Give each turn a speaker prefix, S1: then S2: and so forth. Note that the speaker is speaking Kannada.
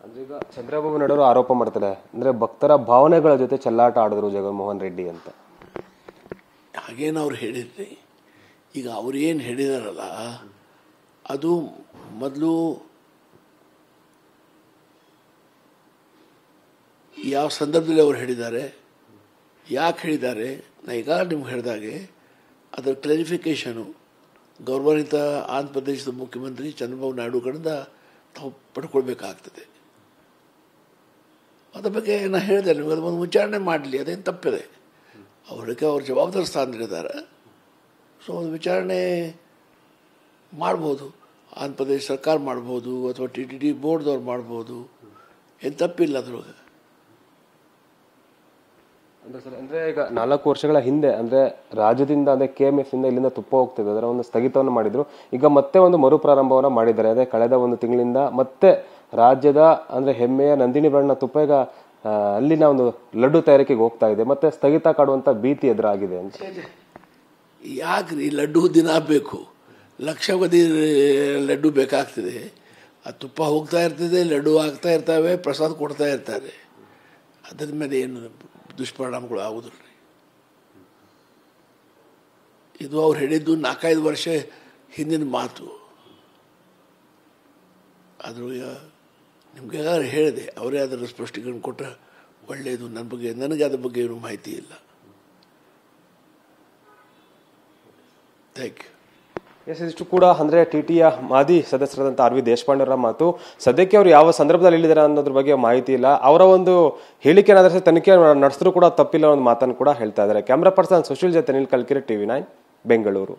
S1: ಅಂದ್ರೆ ಈಗ ಚಂದ್ರಬಾಬು ನಾಯ್ಡು ಅವರು ಆರೋಪ ಮಾಡ್ತಾರೆ, ಅಂದ್ರೆ ಭಕ್ತರ ಭಾವನೆಗಳ ಜೊತೆ ಚೆಲ್ಲಾಟ ಆಡಿದ್ರು ಜಗನ್ಮೋಹನ್ ರೆಡ್ಡಿ ಅಂತ.
S2: ಹಾಗೇನು ಅವ್ರು ಹೇಳಿದ್ರಿ. ಈಗ ಅವ್ರು ಏನು ಹೇಳಿದಾರಲ್ಲ ಅದು ಮೊದಲು ಯಾವ ಸಂದರ್ಭದಲ್ಲಿ ಅವ್ರು ಹೇಳಿದ್ದಾರೆ, ಯಾಕೆ ಹೇಳಿದ್ದಾರೆ, ನಾ ಈಗ ನಿಮ್ಗೆ ಹೇಳಿದಾಗೆ ಅದರ ಕ್ಲಾರಿಫಿಕೇಷನು ಗೌರವಾನ್ವಿತ ಆಂಧ್ರ ಪ್ರದೇಶದ ಮುಖ್ಯಮಂತ್ರಿ ಚಂದ್ರಬಾಬು ನಾಯ್ಡು ಕಡೆಯಿಂದ ತಾವು ಪಡ್ಕೊಳ್ಬೇಕಾಗ್ತದೆ. ಅದ್ರ ಬಗ್ಗೆ ನಾನು ಹೇಳಿದೆ ನಿಮಗೆ, ಅದೊಂದು ವಿಚಾರಣೆ ಮಾಡಲಿ, ಅದೇನು ತಪ್ಪಿದೆ. ಅವರಿಗೆ ಅವ್ರ ಜವಾಬ್ದಾರಿ ಸ್ಥಾನದಲ್ಲಿದ್ದಾರೆ. ಸೊ ಒಂದು ವಿಚಾರಣೆ ಮಾಡ್ಬೋದು, ಆಂಧ್ರ ಪ್ರದೇಶ ಸರ್ಕಾರ ಮಾಡ್ಬೋದು ಅಥವಾ TTD ಬೋರ್ಡ್ದವ್ರು ಮಾಡ್ಬೋದು, ಏನು ತಪ್ಪಿಲ್ಲ ಅದ್ರೊಳಗೆ.
S1: ಅಂದ್ರೆ ಸರ್, ಅಂದ್ರೆ ಈಗ 4 ವರ್ಷಗಳ ಹಿಂದೆ ಅಂದ್ರೆ ರಾಜ್ಯದಿಂದ ಅಂದ್ರೆ KMF ಇಂದ ಇಲ್ಲಿಂದ ತುಪ್ಪ ಹೋಗ್ತಿದೆ, ಅದರ ಒಂದು ಸ್ಥಗಿತವನ್ನು ಮಾಡಿದ್ರು. ಈಗ ಮತ್ತೆ ಒಂದು ಮರುಪ್ರಾರಂಭವನ್ನ ಮಾಡಿದ್ದಾರೆ. ಅದೇ ಕಳೆದ 1 ತಿಂಗಳಿಂದ ಮತ್ತೆ ರಾಜ್ಯದ ಅಂದ್ರೆ ಹೆಮ್ಮೆಯ ನಂದಿನಿ ಬಣ್ಣ ತುಪ್ಪ ಈಗ ಅಲ್ಲಿನ ಒಂದು ಲಡ್ಡು ತಯಾರಿಕೆಗೆ ಹೋಗ್ತಾ ಇದೆ. ಮತ್ತೆ ಸ್ಥಗಿತ ಕಾಡುವಂತ ಭೀತಿ ಎದುರಾಗಿದೆ ಅಂತ.
S2: ಯಾಕ್ರಿ ಲಡ್ಡು ದಿನ ಬೇಕು, ಲಕ್ಷಾವಧಿ ಲಡ್ಡು ಬೇಕಾಗ್ತದೆ. ಆ ತುಪ್ಪ ಹೋಗ್ತಾ ಇರ್ತದೆ, ಲಡ್ಡು ಆಗ್ತಾ ಇರ್ತವೆ, ಪ್ರಸಾದ ಕೊಡ್ತಾ ಇರ್ತಾರೆ. ಅದ್ರ ಮೇಲೆ ಏನು ದುಷ್ಪರಿಣಾಮಗಳು ಆಗೋದಿಲ್ಲ ರೀ. ಇದು ಅವ್ರು ಹೇಳಿದ್ದು 4-5 ವರ್ಷ ಹಿಂದಿನ ಮಾತು. ಆದರೂ ನಿಮ್ಗೆ ಹೇಳಿದೆ, ಅವರೇ ಅದರ ಸ್ಪಷ್ಟೀಕರಣ ಕೊಟ್ಟರೆ ಒಳ್ಳೆಯದು. ನನಗೆ ಅದ್ರ ಬಗ್ಗೆ ಏನೂ ಮಾಹಿತಿ ಇಲ್ಲ. Thank you.
S1: ಎಸ್, ಇಷ್ಟು ಕೂಡ ಅಂದ್ರೆ TTಯ ಮಾಜಿ ಸದಸ್ಯರಾದಂಥ RV ದೇಶಪಾಂಡೆ ಅವರ ಮಾತು. ಸದ್ಯಕ್ಕೆ ಅವರು ಯಾವ ಸಂದರ್ಭದಲ್ಲಿ ಹೇಳಿದ್ದಾರೆ ಅನ್ನೋದ್ರ ಬಗ್ಗೆ ಮಾಹಿತಿ ಇಲ್ಲ. ಅವರ ಒಂದು ಹೇಳಿಕೆ ಆಧರಿಸಿ ತನಿಖೆ ನಡೆಸಿದ್ರು ಕೂಡ ತಪ್ಪಿಲ್ಲ ಒಂದು ಮಾತನ್ನು ಕೂಡ ಹೇಳ್ತಾ ಇದ್ದಾರೆ. ಕ್ಯಾಮ್ರಾ ಪರ್ಸನ್ ಸುಶೀಲ್ ಜೊತೆ ಅನಿಲ್ ಕಲ್ಕೆರೆ, TV9 ಬೆಂಗಳೂರು.